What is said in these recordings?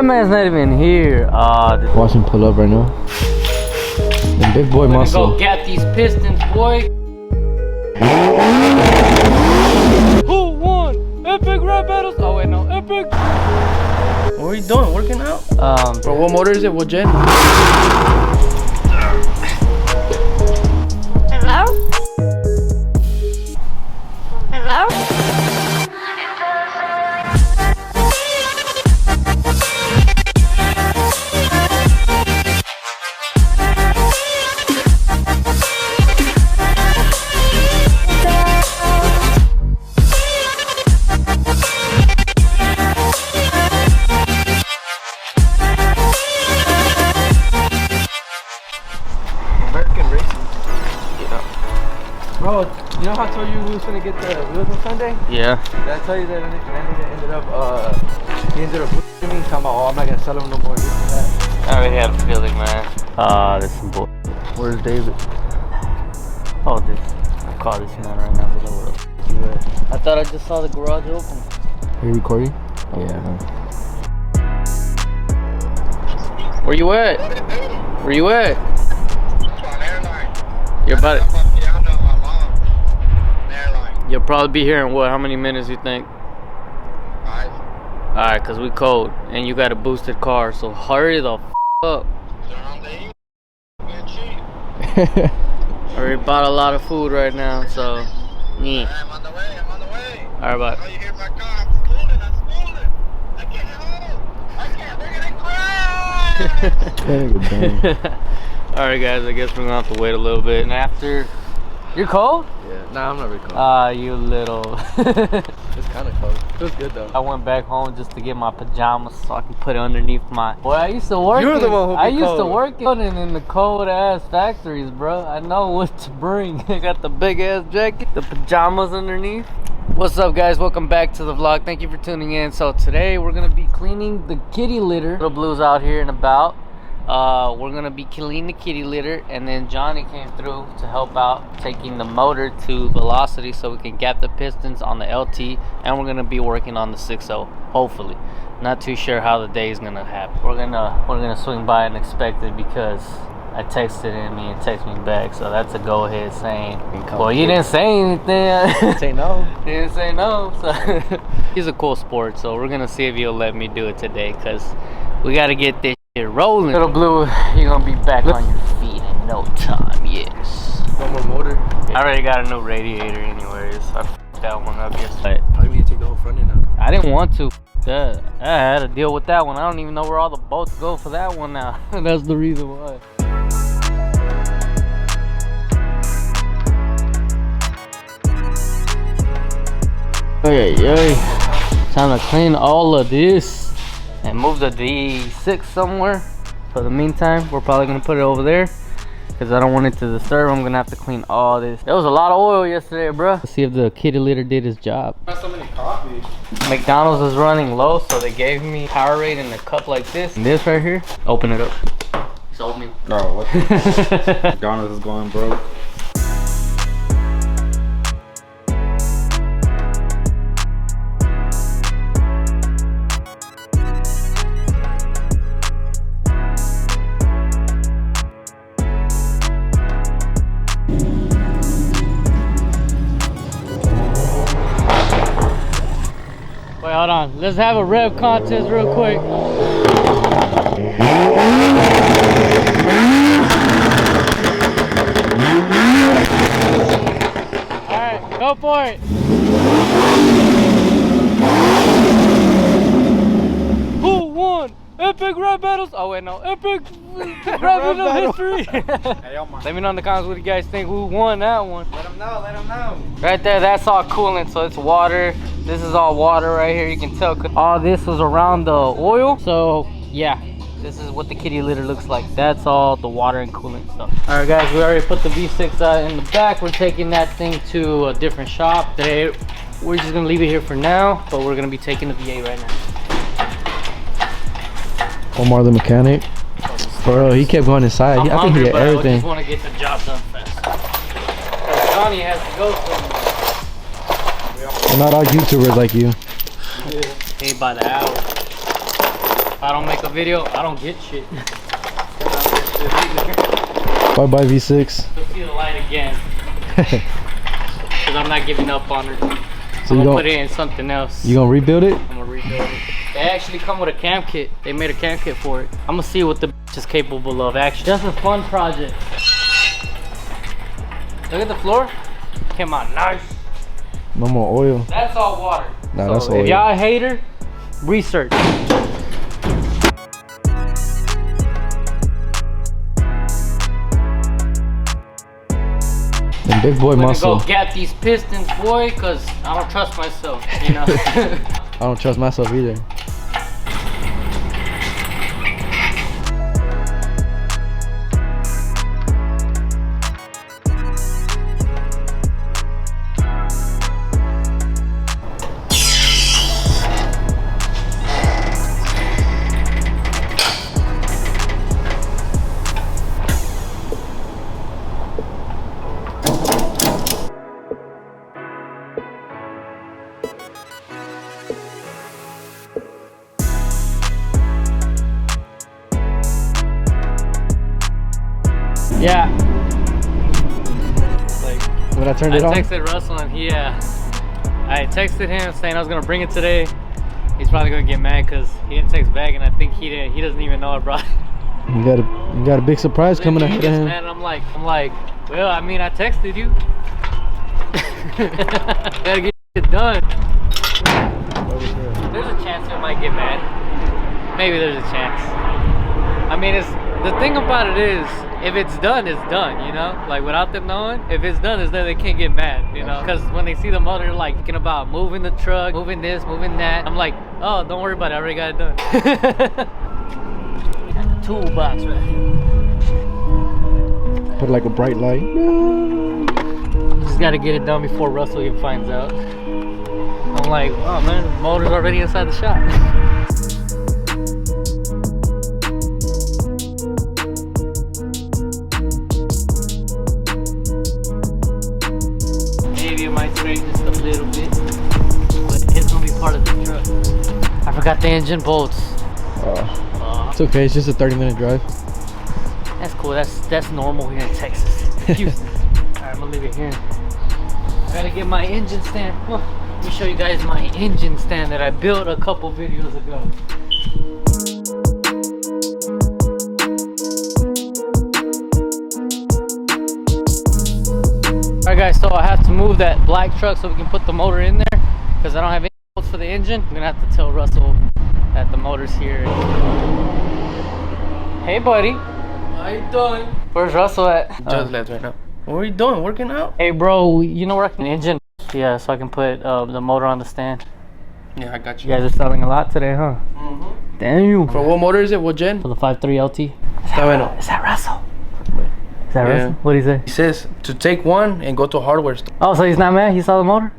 That man's not even here. Watch him pull up right now. The big boy muscle. Go get these pistons, boy. Who won? Epic rap battles. Oh wait, no, epic. What are you doing? Working out? Bro, what motor is it? What gen? Hello? Hello? Bro, you know how I told you we was gonna get the wheels on Sunday? Yeah. Did I tell you that he ended up talking about, oh, I'm not gonna sell him no more, this and that. I already had a feeling, man. This is some bull. Where's David? Oh, I'll call this man right now. But where the f you at? I thought I just saw the garage open. Are you recording? Yeah. Where you at? Where you at? You're about it. You'll probably be here in what? How many minutes you think? 5. Alright, cause we cold and you got a boosted car, so hurry the f up. I already bought a lot of food right now, so yeah. I'm on the way. Alright, bye. Oh, you hear my car? I'm schooling. I can't hold. Look at it crash. Alright guys, I guess we're gonna have to wait a little bit. And after, you're cold? Yeah, nah, I'm not really cold. You little. It's kind of cold. It was good though. I went back home just to get my pajamas so I can put it underneath my. Boy, I used to work. You're the one who be I used to cold. work in the cold ass factories, bro. I know what to bring. I got the big ass jacket, the pajamas underneath. What's up, guys? Welcome back to the vlog. Thank you for tuning in. So today we're gonna be cleaning the kitty litter. Little Blue's out here and about. We're gonna be cleaning the kitty litter, and then Johnny came through to help out taking the motor to velocity so we can gap the pistons on the LT, and we're gonna be working on the 6.0 hopefully. Not too sure how the day is gonna happen. We're gonna swing by unexpected because I texted him and he texted me back, so that's a go ahead saying. Well, you didn't say anything. Say no. He didn't say no, so he's a cool sport, so we're gonna see if he'll let me do it today, because we gotta get this shit rolling. Little Blue, you're gonna be back on your feet in no time. Yes. One more motor. I already got a new radiator anyways. I f***ed that one up yesterday. Probably need to take the whole front end out. I didn't want to. I had to deal with that one. I don't even know where all the bolts go for that one now. That's the reason why. Okay, time to clean all of this and move the D6 somewhere. For the meantime, we're probably gonna put it over there because I don't want it to disturb. I'm gonna have to clean all this. There was a lot of oil yesterday, bro. Let's see if the kitty litter did its job. Not so many coffee. McDonald's is running low, so they gave me Powerade in a cup like this. And this right here, open it up. Sold me. No, what the McDonald's is going broke. Wait, hold on. Let's have a rev contest real quick. Alright, go for it. Who won? Epic rap battles? Oh wait, no. Epic rap battle history. Let me know in the comments what you guys think. Who won that one? Let them know. Right there, that's all coolant, so it's water. This is all water right here. You can tell all this was around the oil. So yeah, this is what the kitty litter looks like. That's all the water and coolant stuff. All right guys, we already put the V6 in the back. We're taking that thing to a different shop today. We're just gonna leave it here for now, but we're gonna be taking the V8 right now. Omar the mechanic. Bro, he kept going inside. I think he did everything. I just want to get the job done fast. Johnny has to go somewhere. We're not all YouTubers like you. Paid by the hour. If I don't make a video, I don't get shit. Bye bye V6. You'll see the light again. Because I'm not giving up on her. So I'm gonna put it in something else. You gonna rebuild it? I'm gonna rebuild it. They actually come with a cam kit. They made a cam kit for it. I'm gonna see what the bitch is capable of. Actually, just a fun project. Look at the floor. Came out nice. No more oil. That's all water. Nah, so that's oil. If y'all a hater, research. And big boy I'm gonna muscle. go get these pistons, boy, cause I don't trust myself, you know. I don't trust myself either. Yeah. When I turned it on? I texted Russell and I texted him saying I was gonna bring it today. He's probably gonna get mad because he didn't text back, and I think he doesn't even know I brought it. You got a big surprise coming ahead of him. Man, I'm like, well, I mean, I texted you. Gotta get it done. There's a chance it might get mad. Maybe there's a chance. I mean, the thing about it is, if it's done, it's done, you know? Like, without them knowing, if it's done, it's done, they can't get mad, you know? Because when they see the motor, they're like thinking about moving the truck, moving this, moving that. I'm like, oh, don't worry about it, I already got it done. Toolbox right here. Put like a bright light. Just gotta get it done before Russell even finds out. I'm like, oh man, the motor's already inside the shop. Maybe it might straighten this a little bit, but it's gonna be part of the truck. I forgot the engine bolts. It's okay, it's just a 30-minute drive. That's cool. That's normal here in Texas. Houston. Alright, I'm gonna leave it here. I gotta get my engine stand. Come on. Let me show you guys my engine stand that I built a couple videos ago. Alright guys, so I have to move that black truck so we can put the motor in there because I don't have any bolts for the engine. I'm gonna have to tell Russell that the motor's here. Hey buddy. How you doing? Where's Russell at? Just left right now. What are you doing? Working out? Hey bro, you know where I can engine? Yeah, so I can put the motor on the stand. Yeah, I got you. You guys are selling a lot today, huh? Mm-hmm. Damn. For what motor is it? What gen? For the 5.3 LT. Está bueno. Is that Russell? Is that Russell? What did he say? He says to take one and go to a hardware store. Oh, so he's not mad? He saw the motor?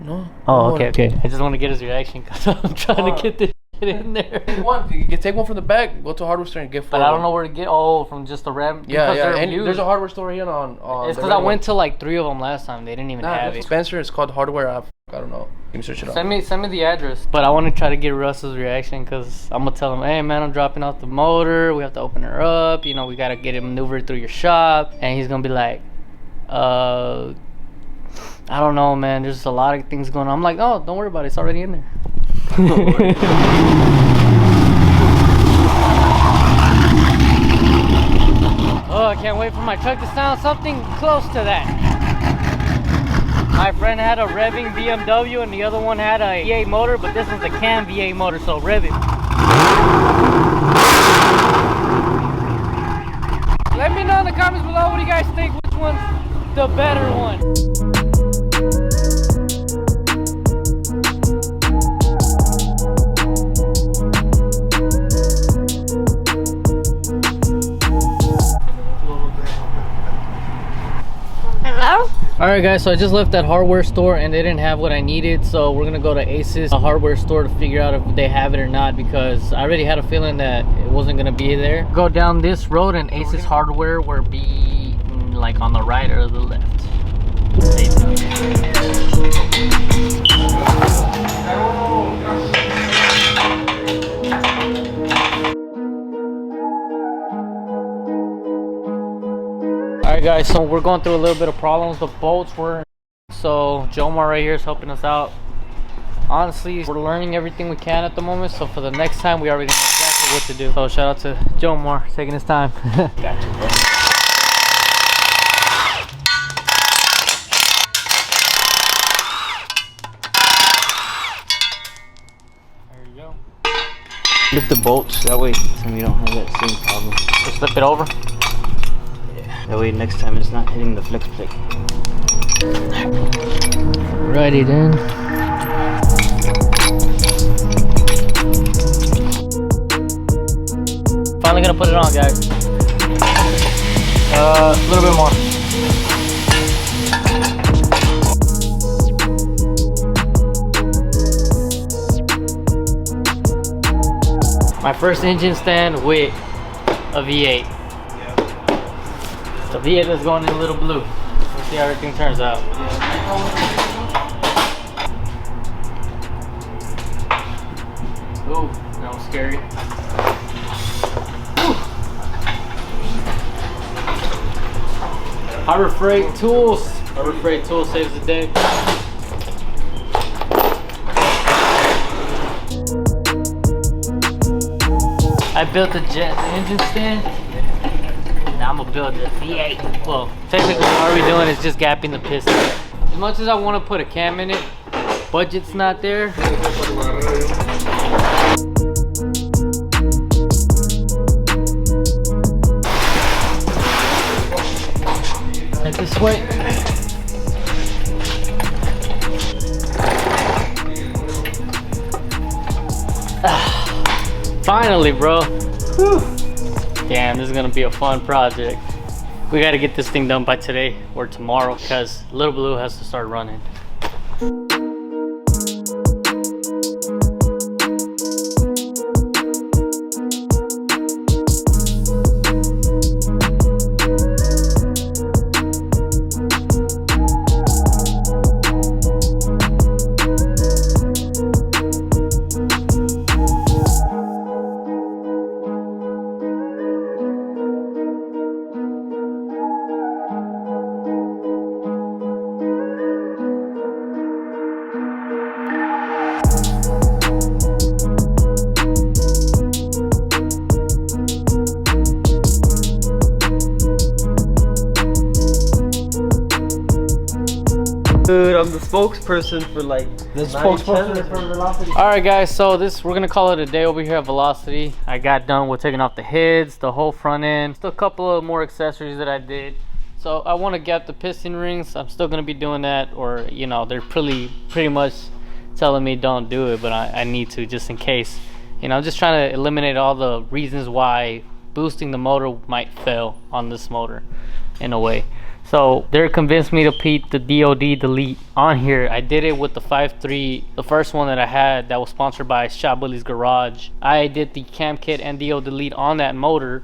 No. Oh, okay, okay. I just want to get his reaction because I'm trying to get this shit in there. Take one. You can take one from the back, go to a hardware store and get four. But I don't know where to get. Oh, from just the RAM. Yeah, because yeah. they're And used. there's a hardware store here on It's the because I red went one. to like 3 of them last time. They didn't even have Nah, it. Spencer. It's called Hardware App. I don't know. You can search it up. Send me the address. But I want to try to get Russell's reaction because I'm gonna tell him, hey man, I'm dropping out the motor. We have to open her up. You know, we gotta get it maneuvered through your shop. And he's gonna be like, I don't know, man. There's a lot of things going on. I'm like, oh, don't worry about it. It's already in there. Oh, I can't wait for my truck to sound something close to that. My friend had a revving BMW and the other one had a V8 motor, but this one's a cam V8 motor, so rev it. Let me know in the comments below what do you guys think, which one's the better one. Hello? Alright guys, so I just left that hardware store and they didn't have what I needed, so we're gonna go to Ace's hardware store to figure out if they have it or not, because I already had a feeling that it wasn't gonna be there. Go down this road and Ace's hardware will be like on the right or the left. Stay tuned. guys, so we're going through a little bit of problems. The bolts were, so Jomar right here is helping us out. Honestly, we're learning everything we can at the moment, so for the next time we already know exactly what to do. So shout out to Jomar taking his time. Got you, bro. There you go. Lift the bolts, that way so we don't have that same problem. Just flip it over. Yeah, that way next time it's not hitting the flex plate. Righty then. Finally gonna put it on, guys. A little bit more. My first engine stand with a V8. The V8 is going in a little blue. Let's see how everything turns out. Ooh, that was scary. Harbor Freight Tools. Harbor Freight Tools saves the day. I built the engine stand. Now I'm gonna build the V8. Well, technically what we're doing is just gapping the piston. As much as I want to put a cam in it, budget's not there. Like this way. Finally, bro. Whew. Damn, this is gonna be a fun project. We gotta get this thing done by today or tomorrow because Little Blue has to start running. Dude, I'm the spokesperson for like the spokesperson for Velocity. All right, guys. So we're gonna call it a day over here at Velocity. I got done with taking off the heads, the whole front end, still a couple of more accessories that I did. So I want to gap the piston rings. I'm still gonna be doing that, or you know, they're pretty much telling me don't do it, but I need to just in case. You know, I'm just trying to eliminate all the reasons why boosting the motor might fail on this motor, in a way. So they're convinced me to put the DOD delete on here. I did it with the 5.3, the first one that I had that was sponsored by Shop Willie's Garage. I did the cam kit and DO delete on that motor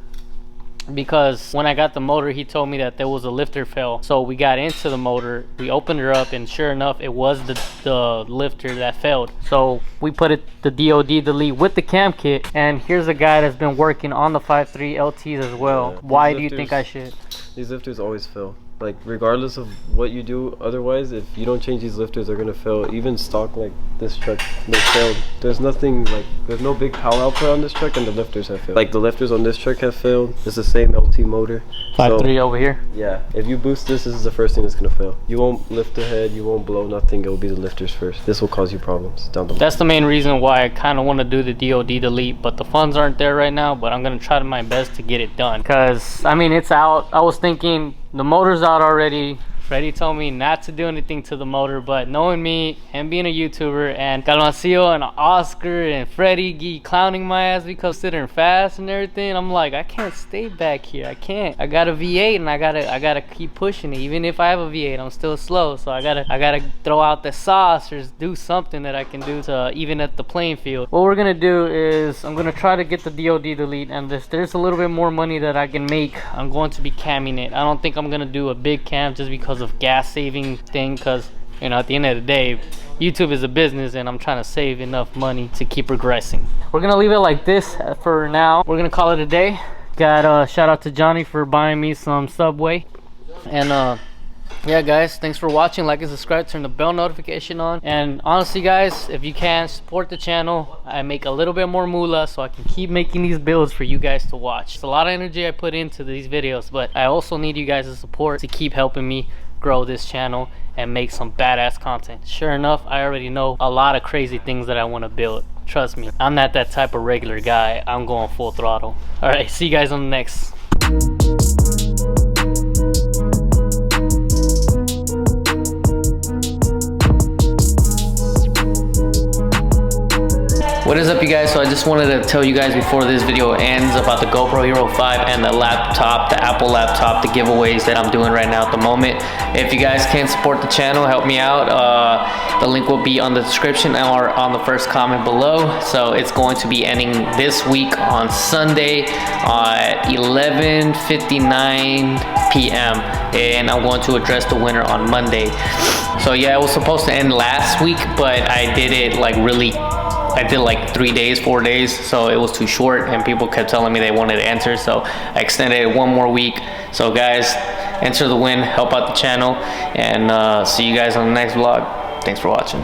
because when I got the motor, he told me that there was a lifter fail. So we got into the motor, we opened her up, and sure enough, it was the lifter that failed. So we put the DOD delete with the cam kit, and here's a guy that's been working on the 5.3 LTs as well. Yeah, why do you think I should? These lifters always fail. Like regardless of what you do otherwise, if you don't change these lifters, they're gonna fail. Even stock like this truck, they failed. There's nothing like, there's no big power output on this truck, and the lifters have failed. Like the lifters on this truck have failed. It's the same LT motor. 5.3 over here. Yeah, if you boost this is the first thing that's gonna fail. You won't lift the head, you won't blow nothing. It will be the lifters first. This will cause you problems down the line. That's the main reason why I kind of want to do the DOD delete, but the funds aren't there right now. But I'm gonna try my best to get it done, because I mean it's out. I was thinking the motor's out already. Freddie told me not to do anything to the motor, but knowing me and being a YouTuber and Calmacio and Oscar and Freddie clowning my ass because sitting fast and everything, I'm like, I can't stay back here. I can't. I got a V8 and I gotta keep pushing it. Even if I have a V8, I'm still slow. So I gotta throw out the sauce or do something that I can do to even at the playing field. What we're gonna do is I'm gonna try to get the DOD delete, and if there's a little bit more money that I can make, I'm going to be camming it. I don't think I'm gonna do a big cam just because of gas saving thing, because you know at the end of the day YouTube is a business and I'm trying to save enough money to keep progressing. We're gonna leave it like this for now. We're gonna call it a day. Got shout out to Johnny for buying me some Subway. And yeah guys, thanks for watching. Like and subscribe, turn the bell notification on, and honestly guys, if you can support the channel, I make a little bit more moolah so I can keep making these builds for you guys to watch. It's a lot of energy I put into these videos, but I also need you guys' support to keep helping me grow this channel and make some badass content. Sure enough, I already know a lot of crazy things that I want to build. Trust me, I'm not that type of regular guy. I'm going full throttle. All right, see you guys on the next. What is up you guys? So I just wanted to tell you guys before this video ends about the GoPro Hero 5 and the laptop, the Apple laptop, the giveaways that I'm doing right now at the moment. If you guys can support the channel, help me out. The link will be on the description or on the first comment below. So it's going to be ending this week on Sunday at 11:59 p.m. and I'm going to address the winner on Monday. So yeah, it was supposed to end last week, but I did it like I did like 3 days, 4 days, so it was too short and people kept telling me they wanted to enter, so I extended it 1 more week. So guys, enter the win, help out the channel, and see you guys on the next vlog. Thanks for watching.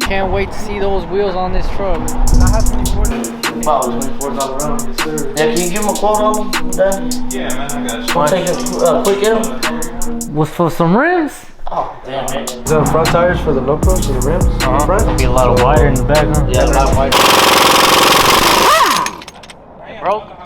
Can't wait to see those wheels on this truck. I have 24s. Wow, 24s all around. Yes, sir. Yeah, can you give him a quote on them, Dan? Yeah, man, I got you. Want to take a quick L? Was for some rims? Oh, damn it. Is that front tires for the low pros for the rims? Front? Be a lot of wire in the back, huh? Yeah, a lot of white. Broke.